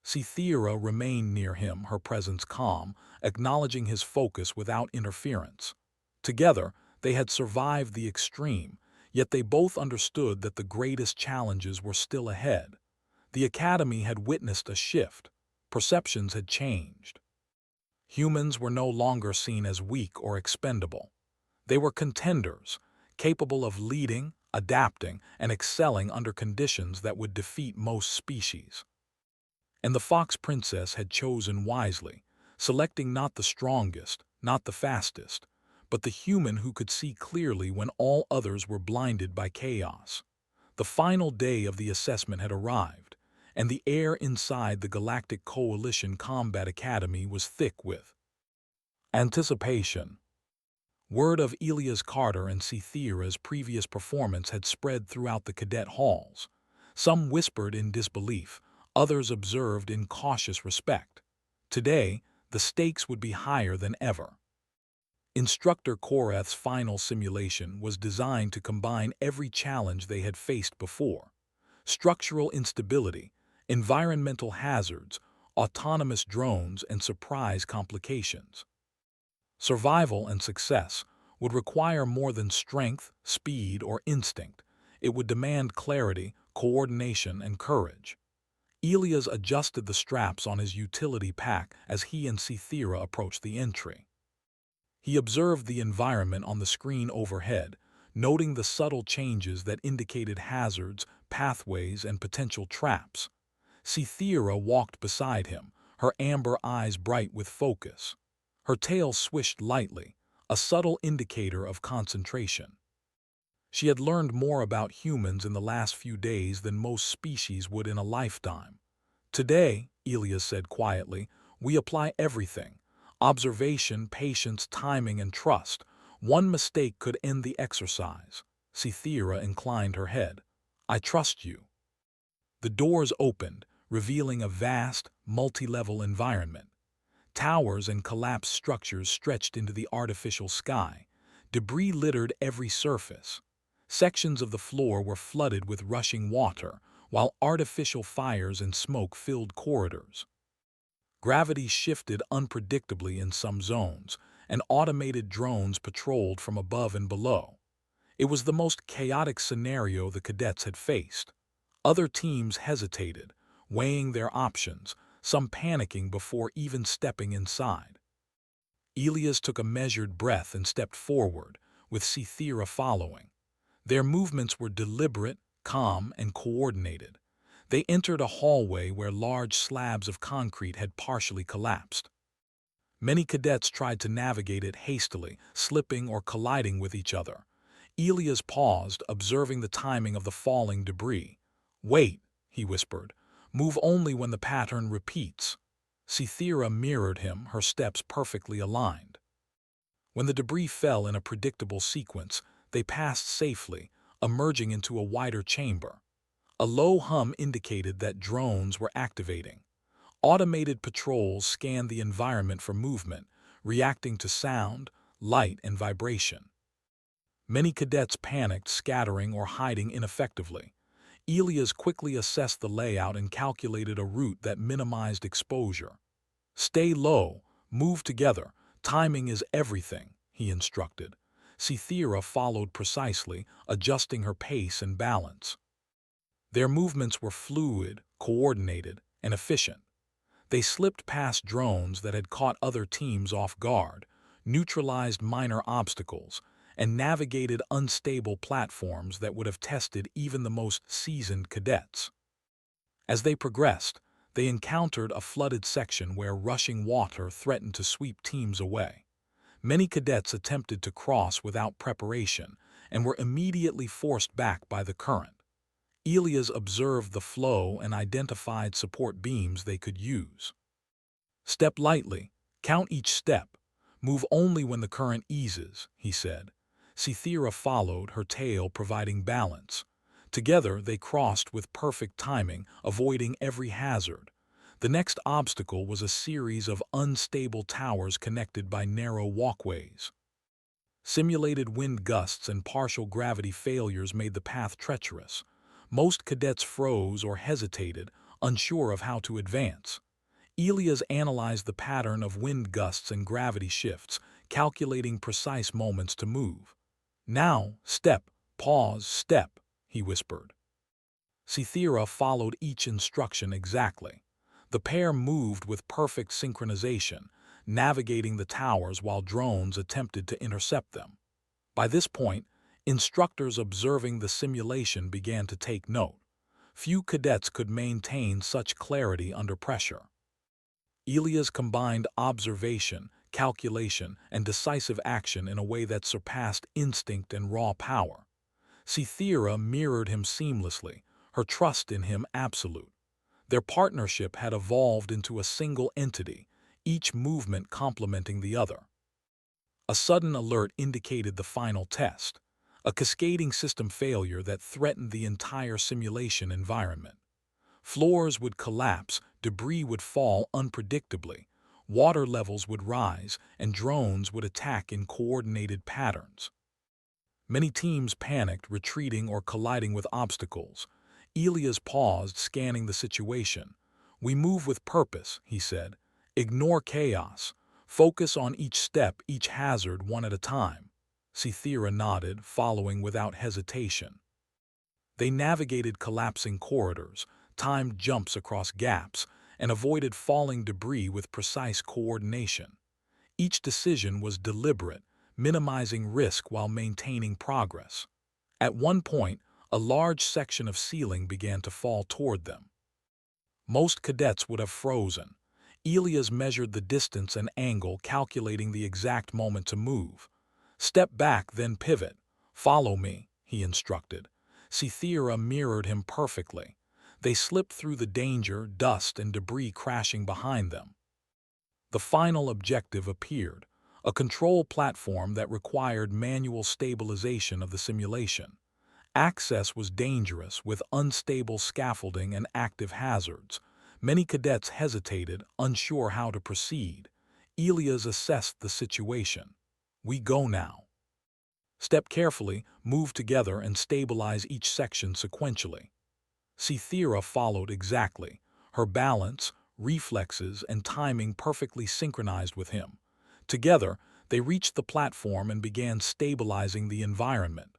Cythera remained near him, her presence calm, acknowledging his focus without interference. Together, they had survived the extreme, yet they both understood that the greatest challenges were still ahead. The Academy had witnessed a shift. Perceptions had changed. Humans were no longer seen as weak or expendable. They were contenders, capable of leading, adapting, and excelling under conditions that would defeat most species. And the Fox Princess had chosen wisely, selecting not the strongest, not the fastest, but the human who could see clearly when all others were blinded by chaos. The final day of the assessment had arrived, and the air inside the Galactic Coalition Combat Academy was thick with anticipation. Word of Elias Carter and Cythera's previous performance had spread throughout the cadet halls. Some whispered in disbelief, others observed in cautious respect. Today, the stakes would be higher than ever. Instructor Korath's final simulation was designed to combine every challenge they had faced before: structural instability, environmental hazards, autonomous drones, and surprise complications. Survival and success would require more than strength, speed, or instinct. It would demand clarity, coordination, and courage. Elias adjusted the straps on his utility pack as he and Cythera approached the entry. He observed the environment on the screen overhead, noting the subtle changes that indicated hazards, pathways, and potential traps. Cythera walked beside him, her amber eyes bright with focus. Her tail swished lightly, a subtle indicator of concentration. She had learned more about humans in the last few days than most species would in a lifetime. Today, Elias said quietly, we apply everything: observation, patience, timing, and trust. One mistake could end the exercise. Cythera inclined her head. I trust you. The doors opened, revealing a vast, multi-level environment. Towers and collapsed structures stretched into the artificial sky. Debris littered every surface. Sections of the floor were flooded with rushing water, while artificial fires and smoke filled corridors. Gravity shifted unpredictably in some zones, and automated drones patrolled from above and below. It was the most chaotic scenario the cadets had faced. Other teams hesitated, weighing their options, some panicking before even stepping inside. Elias took a measured breath and stepped forward, with Cythera following. Their movements were deliberate, calm, and coordinated. They entered a hallway where large slabs of concrete had partially collapsed. Many cadets tried to navigate it hastily, slipping or colliding with each other. Elias paused, observing the timing of the falling debris. "Wait," he whispered. "Move only when the pattern repeats." Cythera mirrored him, her steps perfectly aligned. When the debris fell in a predictable sequence, they passed safely, emerging into a wider chamber. A low hum indicated that drones were activating. Automated patrols scanned the environment for movement, reacting to sound, light, and vibration. Many cadets panicked, scattering or hiding ineffectively. Elias quickly assessed the layout and calculated a route that minimized exposure. "Stay low, move together, timing is everything," he instructed. Cythera followed precisely, adjusting her pace and balance. Their movements were fluid, coordinated, and efficient. They slipped past drones that had caught other teams off guard, neutralized minor obstacles, and navigated unstable platforms that would have tested even the most seasoned cadets. As they progressed, they encountered a flooded section where rushing water threatened to sweep teams away. Many cadets attempted to cross without preparation and were immediately forced back by the current. Elias observed the flow and identified support beams they could use. "Step lightly, count each step, move only when the current eases," he said. Cythera followed, her tail providing balance. Together they crossed with perfect timing, avoiding every hazard. The next obstacle was a series of unstable towers connected by narrow walkways. Simulated wind gusts and partial gravity failures made the path treacherous. Most cadets froze or hesitated, unsure of how to advance. Elias analyzed the pattern of wind gusts and gravity shifts, calculating precise moments to move. "Now, step, pause, step," he whispered. Cythera followed each instruction exactly. The pair moved with perfect synchronization, navigating the towers while drones attempted to intercept them. By this point, instructors observing the simulation began to take note. Few cadets could maintain such clarity under pressure. Elias combined observation, calculation, and decisive action in a way that surpassed instinct and raw power. Cythera mirrored him seamlessly, her trust in him absolute. Their partnership had evolved into a single entity, each movement complementing the other. A sudden alert indicated the final test, a cascading system failure that threatened the entire simulation environment. Floors would collapse, debris would fall unpredictably, water levels would rise, and drones would attack in coordinated patterns. Many teams panicked, retreating or colliding with obstacles. Elias paused, scanning the situation. "We move with purpose," he said. "Ignore chaos. Focus on each step, each hazard, one at a time." Cythera nodded, following without hesitation. They navigated collapsing corridors, timed jumps across gaps, and avoided falling debris with precise coordination. Each decision was deliberate, minimizing risk while maintaining progress. At one point, a large section of ceiling began to fall toward them. Most cadets would have frozen. Elias measured the distance and angle, calculating the exact moment to move. "Step back, then pivot. Follow me," he instructed. Cythera mirrored him perfectly. They slipped through the danger, dust, and debris crashing behind them. The final objective appeared, a control platform that required manual stabilization of the simulation. Access was dangerous, with unstable scaffolding and active hazards. Many cadets hesitated, unsure how to proceed. Elias assessed the situation. "We go now. Step carefully, move together, and stabilize each section sequentially." Cythera followed exactly, her balance, reflexes, and timing perfectly synchronized with him. Together, they reached the platform and began stabilizing the environment.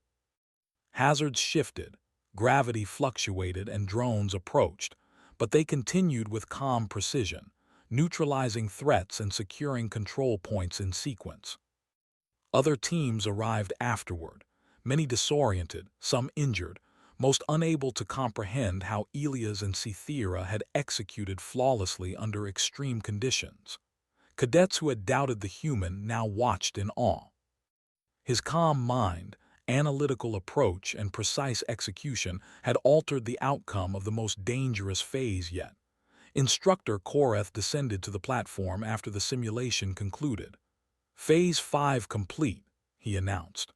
Hazards shifted, gravity fluctuated, and drones approached, but they continued with calm precision. neutralizing threats and securing control points in sequence. Other teams arrived afterward, many disoriented, some injured, most unable to comprehend how Elias and Cythera had executed flawlessly under extreme conditions. Cadets who had doubted the human now watched in awe. His calm mind, analytical approach, and precise execution had altered the outcome of the most dangerous phase yet. Instructor Koreth descended to the platform after the simulation concluded. Phase 5 complete, he announced.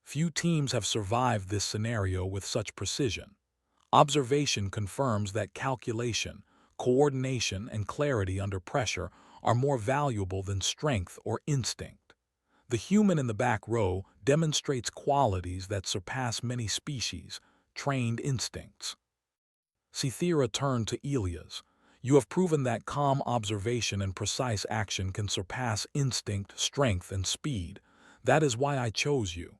Few teams have survived this scenario with such precision. Observation confirms that calculation, coordination, and clarity under pressure are more valuable than strength or instinct. The human in the back row demonstrates qualities that surpass many species, trained instincts. Cythera turned to Elias. You have proven that calm observation and precise action can surpass instinct, strength, and speed. That is why I chose you.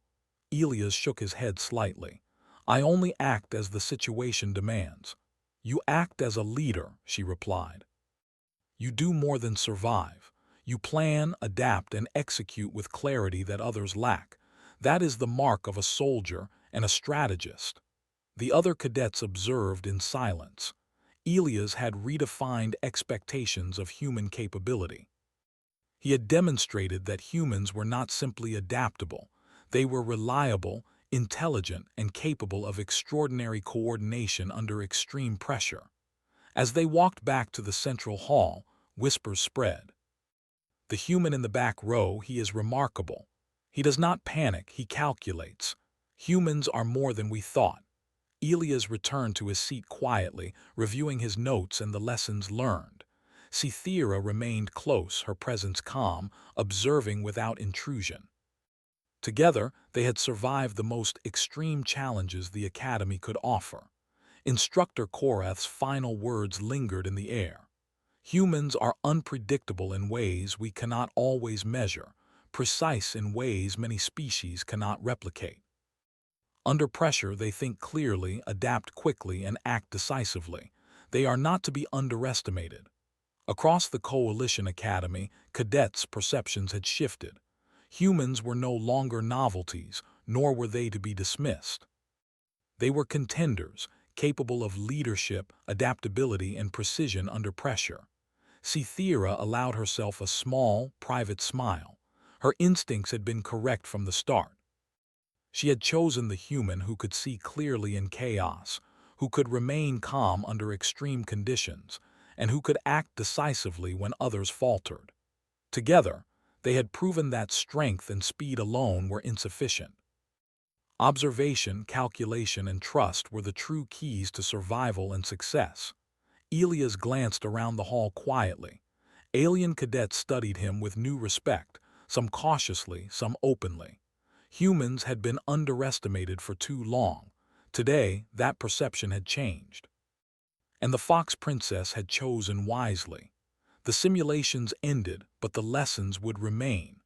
Elias shook his head slightly. I only act as the situation demands. You act as a leader, she replied. You do more than survive. You plan, adapt, and execute with clarity that others lack. That is the mark of a soldier and a strategist. The other cadets observed in silence. Elias had redefined expectations of human capability. He had demonstrated that humans were not simply adaptable, they were reliable, intelligent, and capable of extraordinary coordination under extreme pressure. As they walked back to the central hall, whispers spread. The human in the back row, he is remarkable. He does not panic, he calculates. Humans are more than we thought. Elias returned to his seat quietly, reviewing his notes and the lessons learned. Cythera remained close, her presence calm, observing without intrusion. Together, they had survived the most extreme challenges the Academy could offer. Instructor Koreth's final words lingered in the air. Humans are unpredictable in ways we cannot always measure, precise in ways many species cannot replicate. Under pressure, they think clearly, adapt quickly, and act decisively. They are not to be underestimated. Across the Coalition Academy, cadets' perceptions had shifted. Humans were no longer novelties, nor were they to be dismissed. They were contenders, capable of leadership, adaptability, and precision under pressure. Cythera allowed herself a small, private smile. Her instincts had been correct from the start. She had chosen the human who could see clearly in chaos, who could remain calm under extreme conditions, and who could act decisively when others faltered. Together, they had proven that strength and speed alone were insufficient. Observation, calculation, and trust were the true keys to survival and success. Elias glanced around the hall quietly. Alien cadets studied him with new respect, some cautiously, some openly. Humans had been underestimated for too long. Today, that perception had changed. And the Fox Princess had chosen wisely. The simulations ended, but the lessons would remain.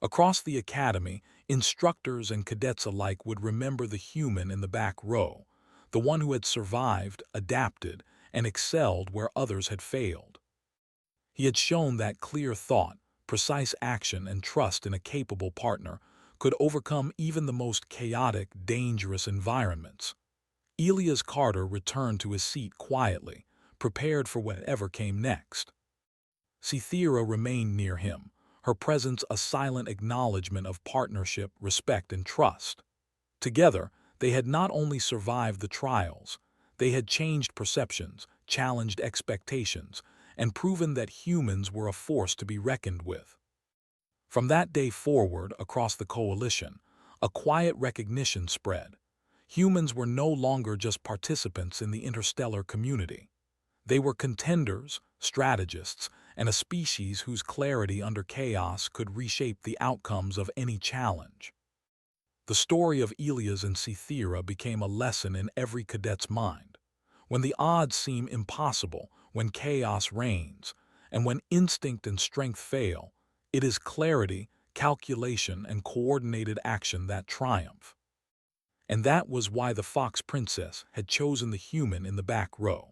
Across the academy, instructors and cadets alike would remember the human in the back row, the one who had survived, adapted, and excelled where others had failed. He had shown that clear thought, precise action, and trust in a capable partner could overcome even the most chaotic, dangerous environments. Elias Carter returned to his seat quietly, prepared for whatever came next. Cythera remained near him, her presence a silent acknowledgement of partnership, respect, and trust. Together, they had not only survived the trials, they had changed perceptions, challenged expectations, and proven that humans were a force to be reckoned with. From that day forward, across the coalition, a quiet recognition spread. Humans were no longer just participants in the interstellar community. They were contenders, strategists, and a species whose clarity under chaos could reshape the outcomes of any challenge. The story of Elias and Cythera became a lesson in every cadet's mind. When the odds seem impossible, when chaos reigns, and when instinct and strength fail, it is clarity, calculation, and coordinated action that triumph. And that was why the Fox Princess had chosen the human in the back row.